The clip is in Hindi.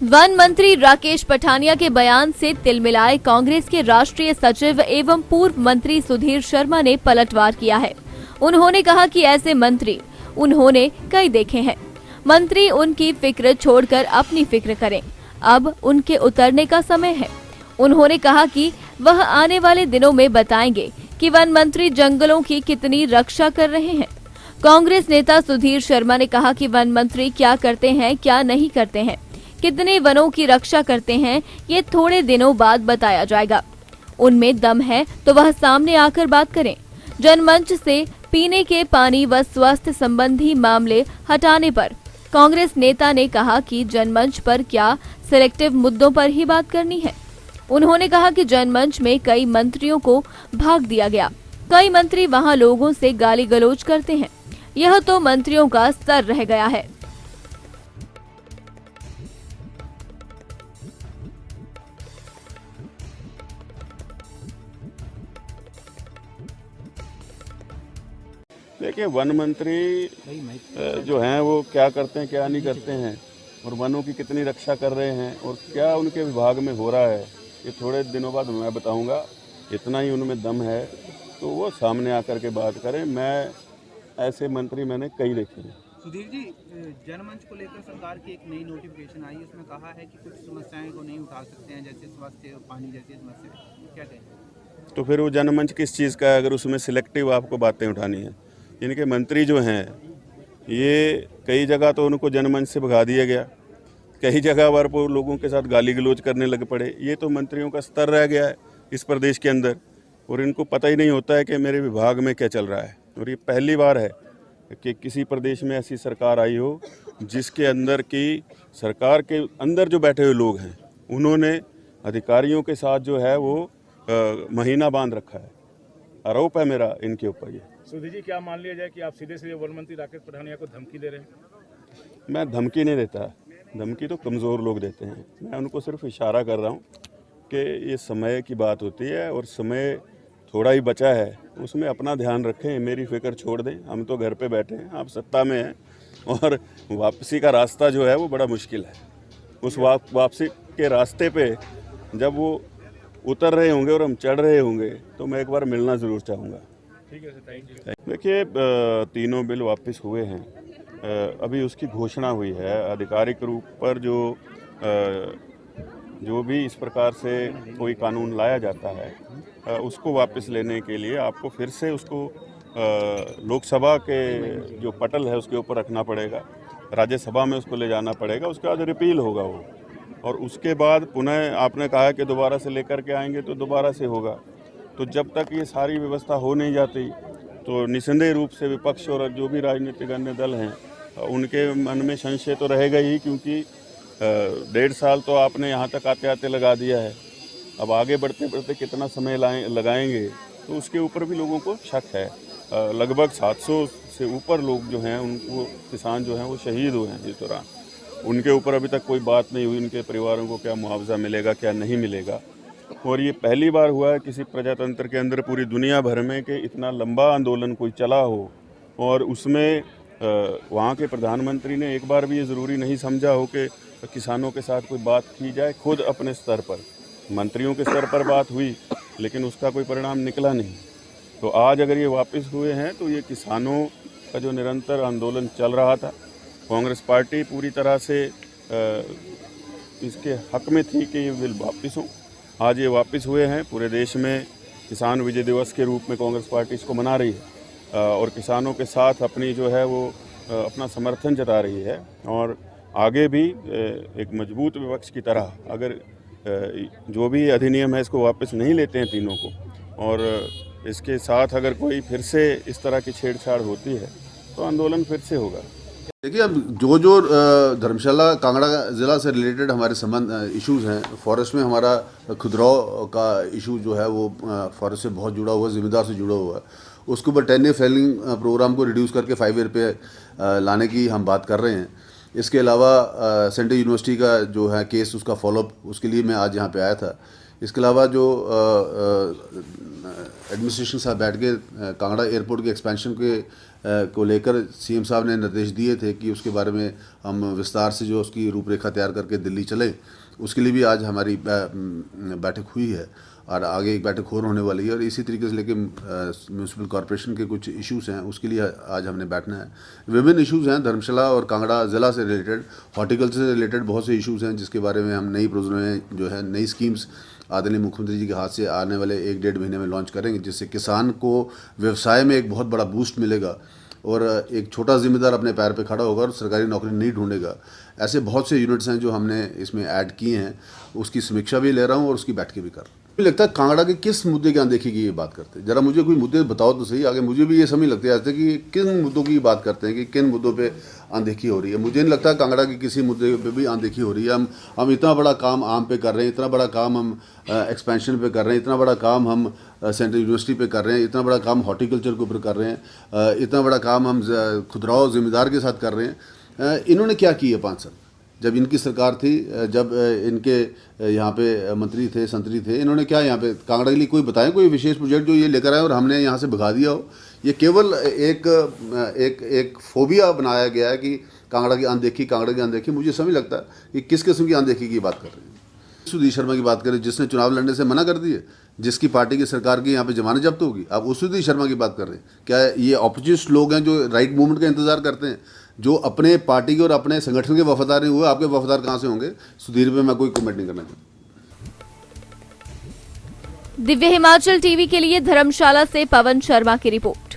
वन मंत्री राकेश पठानिया के बयान से तिलमिलाए कांग्रेस के राष्ट्रीय सचिव एवं पूर्व मंत्री सुधीर शर्मा ने पलटवार किया है। उन्होंने कहा कि ऐसे मंत्री उन्होंने कई देखे हैं। मंत्री उनकी फिक्र छोड़कर अपनी फिक्र करें, अब उनके उतरने का समय है। उन्होंने कहा कि वह आने वाले दिनों में बताएंगे कि वन मंत्री जंगलों की कितनी रक्षा कर रहे हैं। कांग्रेस नेता सुधीर शर्मा ने कहा कि वन मंत्री क्या करते हैं, क्या नहीं करते हैं, कितने वनों की रक्षा करते हैं, ये थोड़े दिनों बाद बताया जाएगा। उनमें दम है तो वह सामने आकर बात करें। जनमंच से पीने के पानी व स्वास्थ्य संबंधी मामले हटाने पर कांग्रेस नेता ने कहा कि जनमंच पर क्या सिलेक्टिव मुद्दों पर ही बात करनी है। उन्होंने कहा कि जनमंच में कई मंत्रियों को भाग दिया गया, कई मंत्री वहां लोगों से गाली गलौज करते हैं, यह तो मंत्रियों का स्तर रह गया है। देखिए, वन मंत्री जो हैं वो क्या करते हैं, क्या नहीं करते हैं, और वनों की कितनी रक्षा कर रहे हैं और क्या उनके विभाग में हो रहा है, ये थोड़े दिनों बाद मैं बताऊंगा। इतना ही उनमें दम है तो वो सामने आकर के बात करें। मैं ऐसे मंत्री मैंने कई देखे हैं। सुधीर जी, जनमंच को लेकर सरकार की एक नई नोटिफिकेशन आई, उसमें कहा है कि कुछ समस्याएं को नहीं उठा सकते हैं, जैसे स्वास्थ्य पानी जैसी समस्या, क्या कहें? तो फिर वो जनमंच किस चीज़ का है अगर उसमें सिलेक्टिव आपको बातें उठानी है? इनके मंत्री जो हैं ये कई जगह तो उनको जनमंच से भगा दिया गया, कई जगह पर वो लोगों के साथ गाली गलौज करने लग पड़े। ये तो मंत्रियों का स्तर रह गया है इस प्रदेश के अंदर, और इनको पता ही नहीं होता है कि मेरे विभाग में क्या चल रहा है। और ये पहली बार है कि किसी प्रदेश में ऐसी सरकार आई हो जिसके अंदर की सरकार के अंदर जो बैठे हुए लोग हैं उन्होंने अधिकारियों के साथ जो है वो महीना बांध रखा है। आरोप है मेरा इनके ऊपर। ये सुधीर जी, क्या मान लिया जाए कि आप सीधे सीधे वन मंत्री राकेश पठानिया को धमकी दे रहे हैं? मैं धमकी नहीं देता, धमकी तो कमज़ोर लोग देते हैं। मैं उनको सिर्फ इशारा कर रहा हूँ कि ये समय की बात होती है और समय थोड़ा ही बचा है, उसमें अपना ध्यान रखें, मेरी फिक्र छोड़ दें। हम तो घर पे बैठे हैं, आप सत्ता में हैं, और वापसी का रास्ता जो है वो बड़ा मुश्किल है। उस वापसी के रास्ते पे जब वो उतर रहे होंगे और हम चढ़ रहे होंगे तो मैं एक बार मिलना ज़रूर चाहूँगा। ठीक है सर, थैंक यू। देखिए, तीनों बिल वापस हुए हैं, अभी उसकी घोषणा हुई है आधिकारिक रूप पर। जो भी इस प्रकार से कोई कानून लाया जाता है उसको वापस लेने के लिए आपको फिर से उसको लोकसभा के जो पटल है उसके ऊपर रखना पड़ेगा, राज्यसभा में उसको ले जाना पड़ेगा, उसके बाद रिपील होगा वो, और उसके बाद पुनः आपने कहा कि दोबारा से लेकर के आएंगे तो दोबारा से होगा। तो जब तक ये सारी व्यवस्था हो नहीं जाती तो निसंदेह रूप से विपक्ष और जो भी राजनीतिक अन्य दल हैं उनके मन में संशय तो रहेगा ही, क्योंकि 1.5 साल तो आपने यहाँ तक आते आते लगा दिया है। अब आगे बढ़ते बढ़ते कितना समय लगाएंगे तो उसके ऊपर भी लोगों को शक है। लगभग 700 से ऊपर लोग जो हैं उनको किसान जो हैं वो शहीद हुए हैं इस दौरान, उनके ऊपर अभी तक कोई बात नहीं हुई। उनके परिवारों को क्या मुआवजा मिलेगा, क्या नहीं मिलेगा। और ये पहली बार हुआ है किसी प्रजातंत्र के अंदर पूरी दुनिया भर में कि इतना लंबा आंदोलन कोई चला हो और उसमें वहाँ के प्रधानमंत्री ने एक बार भी ये ज़रूरी नहीं समझा हो कि किसानों के साथ कोई बात की जाए। खुद अपने स्तर पर, मंत्रियों के स्तर पर बात हुई लेकिन उसका कोई परिणाम निकला नहीं। तो आज अगर ये वापस हुए हैं तो ये किसानों का जो निरंतर आंदोलन चल रहा था, कांग्रेस पार्टी पूरी तरह से इसके हक में थी कि ये बिल वापस हो। आज ये वापस हुए हैं। पूरे देश में किसान विजय दिवस के रूप में कांग्रेस पार्टी इसको मना रही है और किसानों के साथ अपनी जो है वो अपना समर्थन जता रही है। और आगे भी एक मजबूत विपक्ष की तरह अगर जो भी अधिनियम है इसको वापस नहीं लेते हैं तीनों को, और इसके साथ अगर कोई फिर से इस तरह की छेड़छाड़ होती है तो आंदोलन फिर से होगा। देखिए, अब जो धर्मशाला कांगड़ा ज़िला से रिलेटेड हमारे संबंध इश्यूज़ हैं, फॉरेस्ट में हमारा खुदराव का इशू जो है वो फॉरेस्ट से बहुत जुड़ा हुआ है, ज़िम्मेदार से जुड़ा हुआ है। उसके ऊपर 10 ईयर फेलिंग प्रोग्राम को रिड्यूस करके 5 ईयर पे लाने की हम बात कर रहे हैं। इसके अलावा सेंट्रल यूनिवर्सिटी का जो है केस, उसका फॉलोअप, उसके लिए मैं आज यहाँ पे आया था। इसके अलावा जो एडमिनिस्ट्रेशन साथ बैठ के कांगड़ा एयरपोर्ट के एक्सपेंशन के को लेकर सीएम साहब ने निर्देश दिए थे कि उसके बारे में हम विस्तार से जो उसकी रूपरेखा तैयार करके दिल्ली चलें, उसके लिए भी आज हमारी बैठक हुई है और आगे एक बैठक और होने वाली है। और इसी तरीके से लेके म्यूनसिपल कॉरपोरेशन के कुछ इश्यूज़ हैं, उसके लिए आज हमने बैठना है। विभिन्न इश्यूज़ हैं धर्मशाला और कांगड़ा ज़िला से रिलेटेड, हॉर्टिकल्चर से रिलेटेड बहुत से इश्यूज़ हैं जिसके बारे में हम नई प्रोग्राम जो है नई स्कीम्स आदरणीय मुख्यमंत्री जी के हाथ से आने वाले 1-1.5 महीने में लॉन्च करेंगे, जिससे किसान को व्यवसाय में एक बहुत बड़ा बूस्ट मिलेगा और एक छोटा ज़िम्मेदार अपने पैर पे खड़ा होगा और सरकारी नौकरी नहीं ढूंढेगा। ऐसे बहुत से यूनिट्स हैं जो हमने इसमें ऐड किए हैं, उसकी समीक्षा भी ले रहा हूँ और उसकी बैठकें भी कर रहा हूँ। मुझे लगता है कांगड़ा के किस मुद्दे की अनदेखी की ये बात करते हैं, जरा मुझे कोई मुद्दे बताओ तो सही। आगे मुझे भी ये समझ लगती है आज तक कि किन मुद्दों की बात करते हैं, कि किन मुद्दों पे अनदेखी हो रही है। मुझे नहीं लगता कांगड़ा के किसी मुद्दे पे भी अनदेखी हो रही है। हम इतना बड़ा काम आम पे कर रहे हैं, इतना बड़ा काम हम एक्सपेंशन पे कर रहे हैं, इतना बड़ा काम हम सेंट्रल यूनिवर्सिटी पे कर रहे हैं, इतना बड़ा काम हॉर्टिकल्चर के ऊपर कर रहे हैं, इतना बड़ा काम हम खुदराव जिम्मेदार के साथ कर रहे हैं। इन्होंने क्या किया 5 साल जब इनकी सरकार थी, जब इनके यहाँ पे मंत्री थे, संतरी थे, इन्होंने क्या यहाँ पे कांगड़ा के लिए कोई बताएं कोई विशेष प्रोजेक्ट जो ये लेकर आए और हमने यहाँ से भगा दिया हो। ये केवल एक फोबिया बनाया गया है कि कांगड़ा की अनदेखी। मुझे समझ लगता है कि किस किस्म की अनदेखी की बात कर रहे हैं। सुधीर शर्मा की बात करें जिसने चुनाव लड़ने से मना कर दिए, जिसकी पार्टी की सरकार की यहाँ पे जमानत जब्त होगी, आप उस सुधीर शर्मा की बात कर रहे हैं। क्या ये ऑपोजिस्ट लोग हैं जो राइट मूवमेंट का इंतजार करते हैं, जो अपने पार्टी के और अपने संगठन के वफादार नहीं हुए? आपके वफादार कहाँ से होंगे? सुधीर पे मैं कोई कमेंट नहीं करना चाहता। दिव्य हिमाचल टीवी के लिए धर्मशाला से पवन शर्मा की रिपोर्ट।